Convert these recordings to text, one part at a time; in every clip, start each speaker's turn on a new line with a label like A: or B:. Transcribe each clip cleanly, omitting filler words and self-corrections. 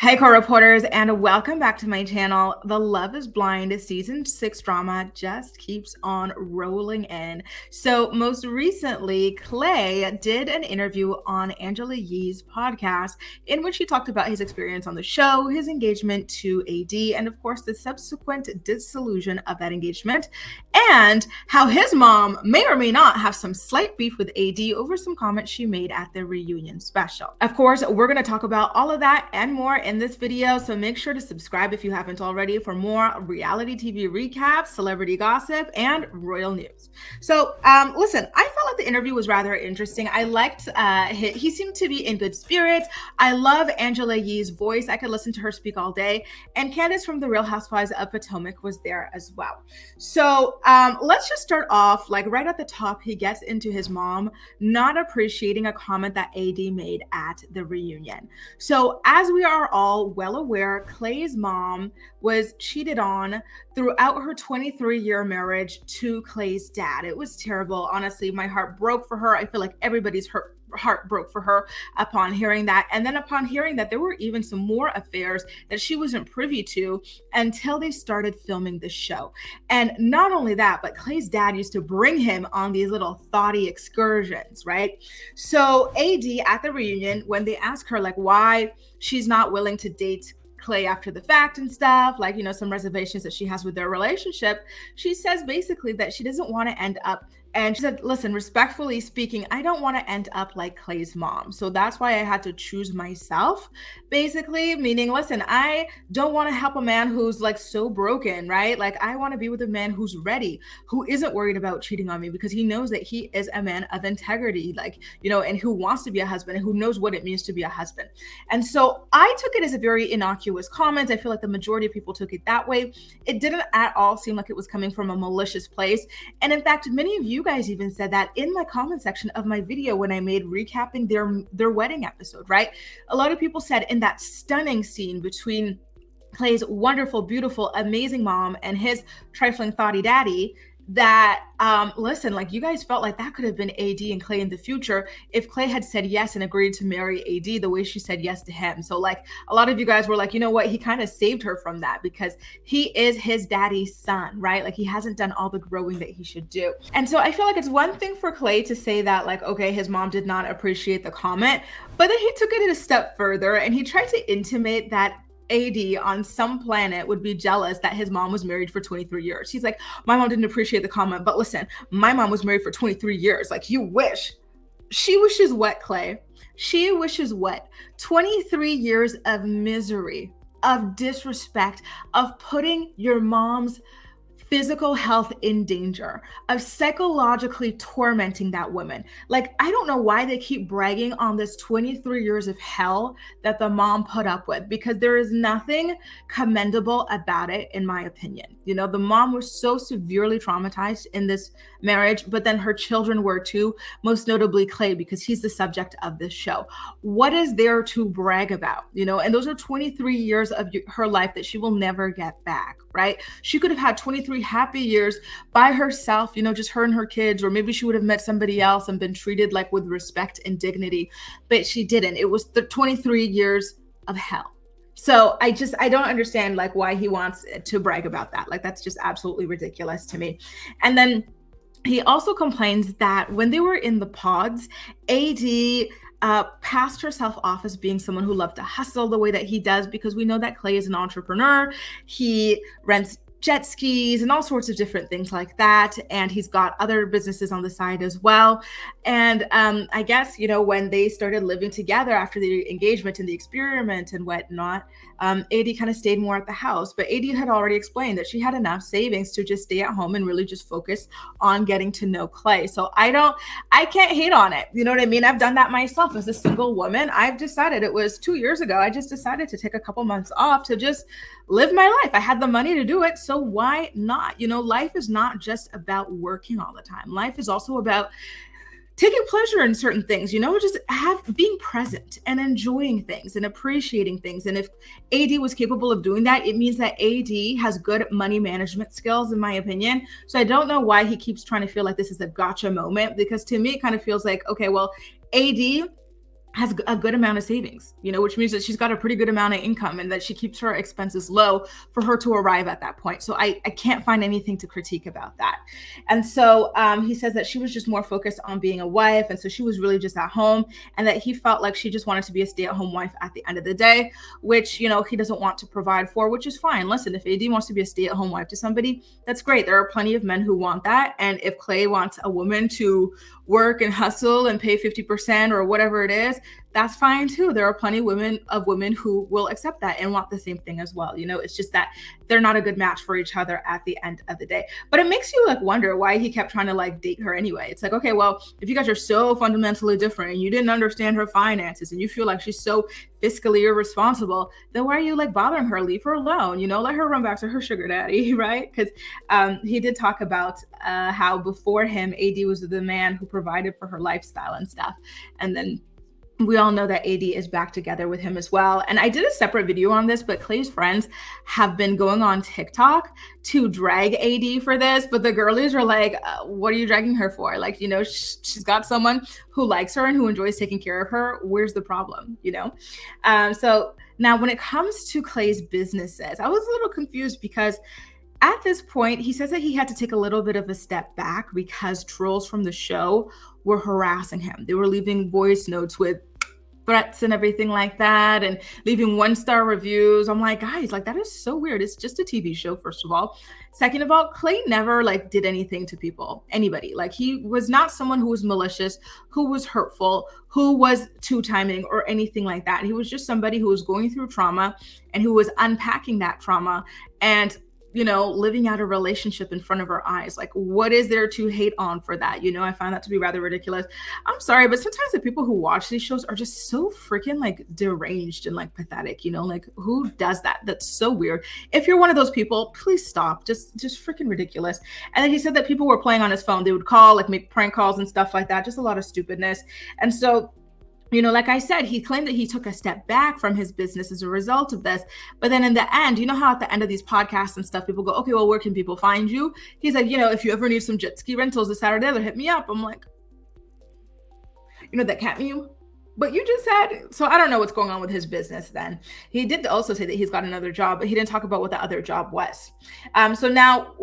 A: Hey, co-reporters, and welcome back to my channel. The Love is Blind season 6 drama just keeps on rolling in. So most recently, Clay did an interview on Angela Yee's podcast in which he talked about his experience on the show, his engagement to AD, and of course the subsequent dissolution of that engagement, and how his mom may or may not have some slight beef with AD over some comments she made at the reunion special. Of course, we're going to talk about all of that and more in this video, so make sure to subscribe if you haven't already for more reality TV recaps, celebrity gossip, and royal news. So listen, I felt like the interview was rather interesting. I liked he seemed to be in good spirits. I love Angela Yee's voice. I could listen to her speak all day, and Candace from the Real Housewives of Potomac was there as well. So let's just start off like right at the top. He gets into his mom not appreciating a comment that AD made at the reunion. So as we are all well aware, Clay's mom was cheated on throughout her 23-year marriage to Clay's dad. It was terrible. Honestly, my heart broke for her. I feel like everybody's heart broke for her upon hearing that. And then upon hearing that there were even some more affairs that she wasn't privy to until they started filming the show. And not only that, but Clay's dad used to bring him on these little thoughty excursions, right? So AD at the reunion, when they ask her like why she's not willing to date Clay after the fact and stuff, like, you know, some reservations that she has with their relationship, she says basically that she doesn't want to end up, and she said, listen, respectfully speaking, I don't want to end up like Clay's mom. So that's why I had to choose myself, basically, meaning, listen, I don't want to help a man who's like so broken, right? Like, I want to be with a man who's ready, who isn't worried about cheating on me because he knows that he is a man of integrity, like, you know, and who wants to be a husband and who knows what it means to be a husband. And so I took it as a very innocuous comment. I feel like the majority of people took it that way. It didn't at all seem like it was coming from a malicious place. And in fact, many of you guys even said that in my comment section of my video when I made recapping their wedding episode, right? A lot of people said in that stunning scene between Clay's wonderful, beautiful, amazing mom and his trifling thoughty daddy, that listen, like, you guys felt like that could have been AD and Clay in the future if Clay had said yes and agreed to marry AD the way she said yes to him. So like a lot of you guys were like, you know what, he kind of saved her from that because he is his daddy's son, right? Like, he hasn't done all the growing that he should do. And so I feel like it's one thing for Clay to say that, like, okay, his mom did not appreciate the comment, but then he took it a step further and he tried to intimate that AD on some planet would be jealous that his mom was married for 23 years. He's like, my mom didn't appreciate the comment, but listen, my mom was married for 23 years. Like, you wish. She wishes what, Clay? She wishes what? 23 years of misery, of disrespect, of putting your mom's physical health in danger, of psychologically tormenting that woman. Like, I don't know why they keep bragging on this 23 years of hell that the mom put up with, because there is nothing commendable about it, in my opinion. You know, the mom was so severely traumatized in this marriage, but then her children were too, most notably Clay, because he's the subject of this show. What is there to brag about? You know, and those are 23 years of her life that she will never get back, right? She could have had 23 happy years by herself, you know, just her and her kids, or maybe she would have met somebody else and been treated like with respect and dignity, but she didn't. It was the 23 years of hell. So I don't understand like why he wants to brag about that. Like, that's just absolutely ridiculous to me. And then he also complains that when they were in the pods, AD passed herself off as being someone who loved to hustle the way that he does, because we know that Clay is an entrepreneur. He rents jet skis and all sorts of different things like that. And he's got other businesses on the side as well. And I guess, you know, when they started living together after the engagement and the experiment and whatnot, AD kind of stayed more at the house. But AD had already explained that she had enough savings to just stay at home and really just focus on getting to know Clay. So I can't hate on it. You know what I mean? I've done that myself as a single woman. I've decided, it was 2 years ago, I just decided to take a couple months off to just live my life. I had the money to do it, so why not? You know, life is not just about working all the time. Life is also about taking pleasure in certain things, you know, just being present and enjoying things and appreciating things. And if AD was capable of doing that, it means that AD has good money management skills, in my opinion. So I don't know why he keeps trying to feel like this is a gotcha moment, because to me, it kind of feels like, okay, well, AD has a good amount of savings, which means that she's got a pretty good amount of income and that she keeps her expenses low for her to arrive at that point. So I can't find anything to critique about that. And so he says that she was just more focused on being a wife. And so she was really just at home, and that he felt like she just wanted to be a stay-at-home wife at the end of the day, which, he doesn't want to provide for, which is fine. Listen, if AD wants to be a stay-at-home wife to somebody, that's great. There are plenty of men who want that. And if Clay wants a woman to work and hustle and pay 50% or whatever it is, that's fine too. There are plenty of women who will accept that and want the same thing as well. It's just that they're not a good match for each other at the end of the day. But it makes you wonder why he kept trying to date her anyway. It's like, okay, well, if you guys are so fundamentally different and you didn't understand her finances and you feel like she's so fiscally irresponsible, then why are you bothering her? Leave her alone. Let her run back to her sugar daddy, right? Because he did talk about how before him, AD was the man who provided for her lifestyle and stuff. And then we all know that AD is back together with him as well. And I did a separate video on this, but Clay's friends have been going on TikTok to drag AD for this. But the girlies are like, what are you dragging her for? She's got someone who likes her and who enjoys taking care of her. Where's the problem? So now when it comes to Clay's businesses, I was a little confused because at this point, he says that he had to take a little bit of a step back because trolls from the show were harassing him. They were leaving voice notes with threats and everything like that, and leaving 1-star reviews. I'm like, guys, that is so weird. It's just a TV show, first of all. Second of all, Clay never did anything to people, anybody. He was not someone who was malicious, who was hurtful, who was two-timing or anything like that. He was just somebody who was going through trauma and who was unpacking that trauma and living out a relationship in front of our eyes. What is there to hate on for that? I find that to be rather ridiculous. I'm sorry, but sometimes the people who watch these shows are just so freaking deranged and pathetic, who does that? That's so weird. If you're one of those people, please stop. Just freaking ridiculous. And then he said that people were playing on his phone. They would call, make prank calls and stuff like that. Just a lot of stupidness. And so like I said, he claimed that he took a step back from his business as a result of this. But then in the end, how at the end of these podcasts and stuff, people go, okay, well, where can people find you? He's like, if you ever need some jet ski rentals this Saturday, they'll hit me up. I'm like, that can't mean you. But you just said, so I don't know what's going on with his business then. He did also say that he's got another job, but he didn't talk about what the other job was. So now,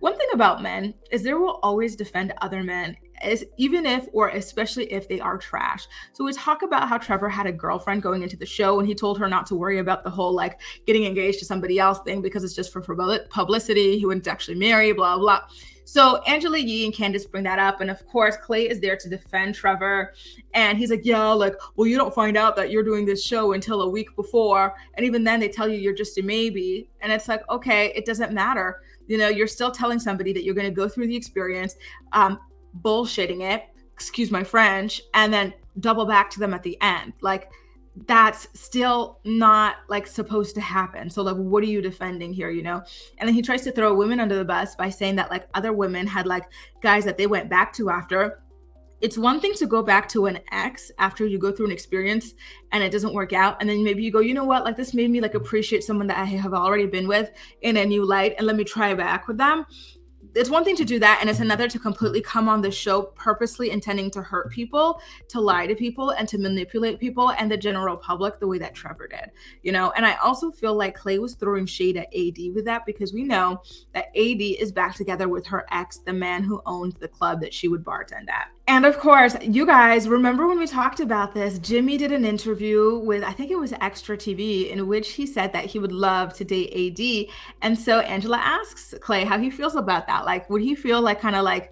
A: one thing about men is they will always defend other men, even if or especially if they are trash. So we talk about how Trevor had a girlfriend going into the show and he told her not to worry about the whole getting engaged to somebody else thing because it's just for publicity. He wouldn't actually marry, blah, blah. So Angela Yee and Candace bring that up. And of course, Clay is there to defend Trevor. And he's like, yeah, well, you don't find out that you're doing this show until a week before. And even then they tell you you're just a maybe. And it's like, okay, it doesn't matter. You're still telling somebody that you're going to go through the experience, bullshitting it, excuse my French, and then double back to them at the end. That's still not supposed to happen. So what are you defending here, And then he tries to throw women under the bus by saying that other women had guys that they went back to after. It's one thing to go back to an ex after you go through an experience and it doesn't work out. And then maybe you go, you know what, this made me appreciate someone that I have already been with in a new light, and let me try back with them. It's one thing to do that, and it's another to completely come on the show purposely intending to hurt people, to lie to people, and to manipulate people and the general public the way that Trevor did, And I also feel like Clay was throwing shade at AD with that because we know that AD is back together with her ex, the man who owned the club that she would bartend at. And of course, you guys remember when we talked about this, Jimmy did an interview with, I think it was Extra TV, in which he said that he would love to date AD. And so Angela asks Clay how he feels about that. Would he feel kind of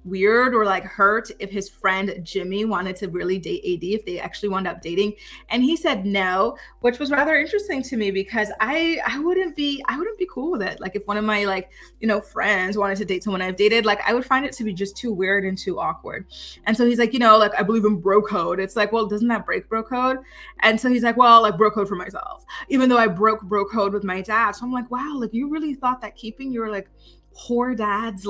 A: weird or hurt if his friend Jimmy wanted to really date AD, if they actually wound up dating? And he said no, which was rather interesting to me because I wouldn't be cool with it. If one of my friends wanted to date someone I've dated, I would find it to be just too weird and too awkward. And so he's like, I believe in bro code. It's well, doesn't that break bro code? And so he's like, well, bro code for myself, even though I broke bro code with my dad. So I'm like, wow, you really thought that keeping your whore dad's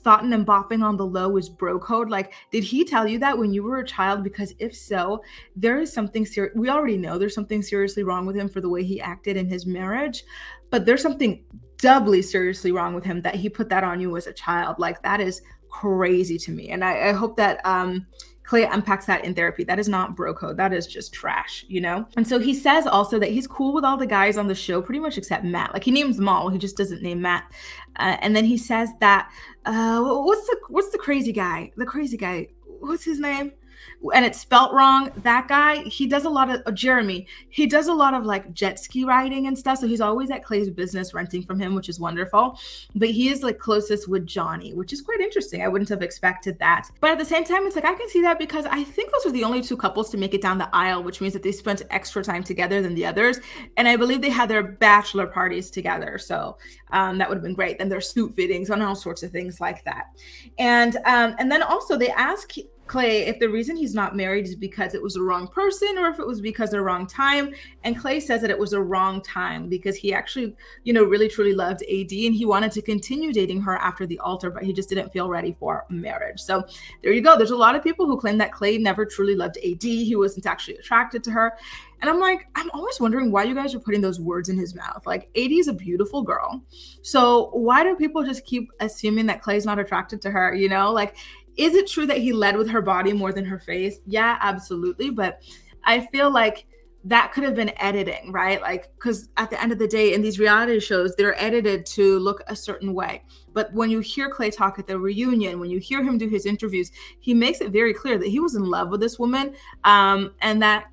A: thoughting and bopping on the low is bro code? Did he tell you that when you were a child? Because if so, there is something serious. We already know there's something seriously wrong with him for the way he acted in his marriage, but there's something doubly seriously wrong with him that he put that on you as a child. That is crazy to me. And I hope that Clay unpacks that in therapy. That is not bro code. That is just trash, you know? And so he says also that he's cool with all the guys on the show, pretty much except Matt. Like he names them all, he just doesn't name Matt. And then he says that, what's the crazy guy? The crazy guy, what's his name? And it's spelt wrong. That guy, he does a lot of Jeremy. He does a lot of like jet ski riding and stuff. So he's always at Clay's business renting from him, which is wonderful. But he is like closest with Johnny, which is quite interesting. I wouldn't have expected that. But at the same time, it's like I can see that because I think those are the only two couples to make it down the aisle, which means that they spent extra time together than the others. And I believe they had their bachelor parties together. So that would have been great. Then their suit fittings and all sorts of things like that. And then also they ask Clay if the reason he's not married is because it was the wrong person or if it was because of the wrong time. And Clay says that it was the wrong time because he actually, really truly loved AD and he wanted to continue dating her after the altar, but he just didn't feel ready for marriage. So there you go. There's a lot of people who claim that Clay never truly loved AD. He wasn't actually attracted to her. And I'm like, I'm always wondering why you guys are putting those words in his mouth. Like, AD is a beautiful girl. So why do people just keep assuming that Clay's not attracted to her? Like, is it true that he led with her body more than her face? Yeah, absolutely. But I feel like that could have been editing, right? Like, because at the end of the day, in these reality shows, they're edited to look a certain way. But when you hear Clay talk at the reunion, when you hear him do his interviews, he makes it very clear that he was in love with this woman and that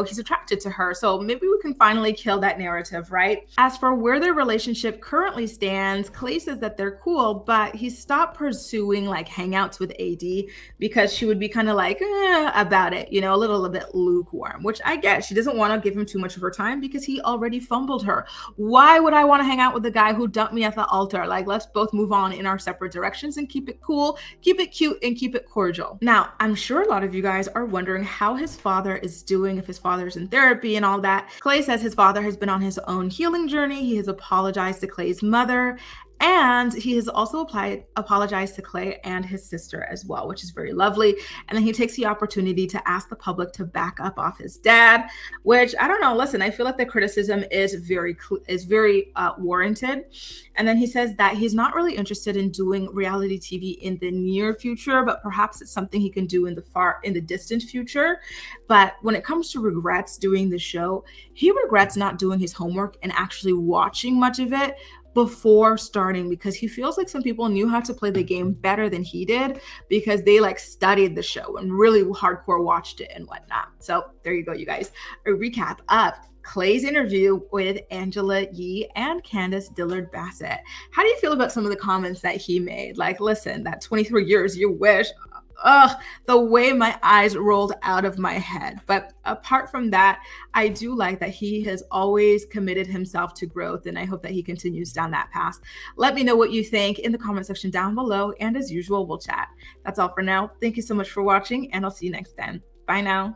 A: he's attracted to her. So maybe we can finally kill that narrative, right? As for where their relationship currently stands, Clay says that they're cool, but he stopped pursuing like hangouts with AD because she would be kind of like about it, a little bit lukewarm, which I get. She doesn't want to give him too much of her time because he already fumbled her. Why would I want to hang out with the guy who dumped me at the altar? Like, let's both move on in our separate directions and keep it cool, keep it cute, and keep it cordial. Now, I'm sure a lot of you guys are wondering how his father is doing, if his father's in therapy and all that. Clay says his father has been on his own healing journey. He has apologized to Clay's mother, and he has also apologized to Clay and his sister as well, which is very lovely. And then he takes the opportunity to ask the public to back up off his dad, which I don't know. Listen, I feel like the criticism is very warranted. And then he says that he's not really interested in doing reality TV in the near future, but perhaps it's something he can do in the distant future. But when it comes to regrets doing the show, he regrets not doing his homework and actually watching much of it before starting, because he feels like some people knew how to play the game better than he did because they like studied the show and really hardcore watched it and whatnot. So there you go, you guys. A recap of Clay's interview with Angela Yee and Candace Dillard Bassett. How do you feel about some of the comments that he made? Like, listen, that 23 years you wish. The way my eyes rolled out of my head. But apart from that, I do like that he has always committed himself to growth, and I hope that he continues down that path. Let me know what you think in the comment section down below, and as usual, we'll chat. That's all for now. Thank you so much for watching, and I'll see you next time. Bye now.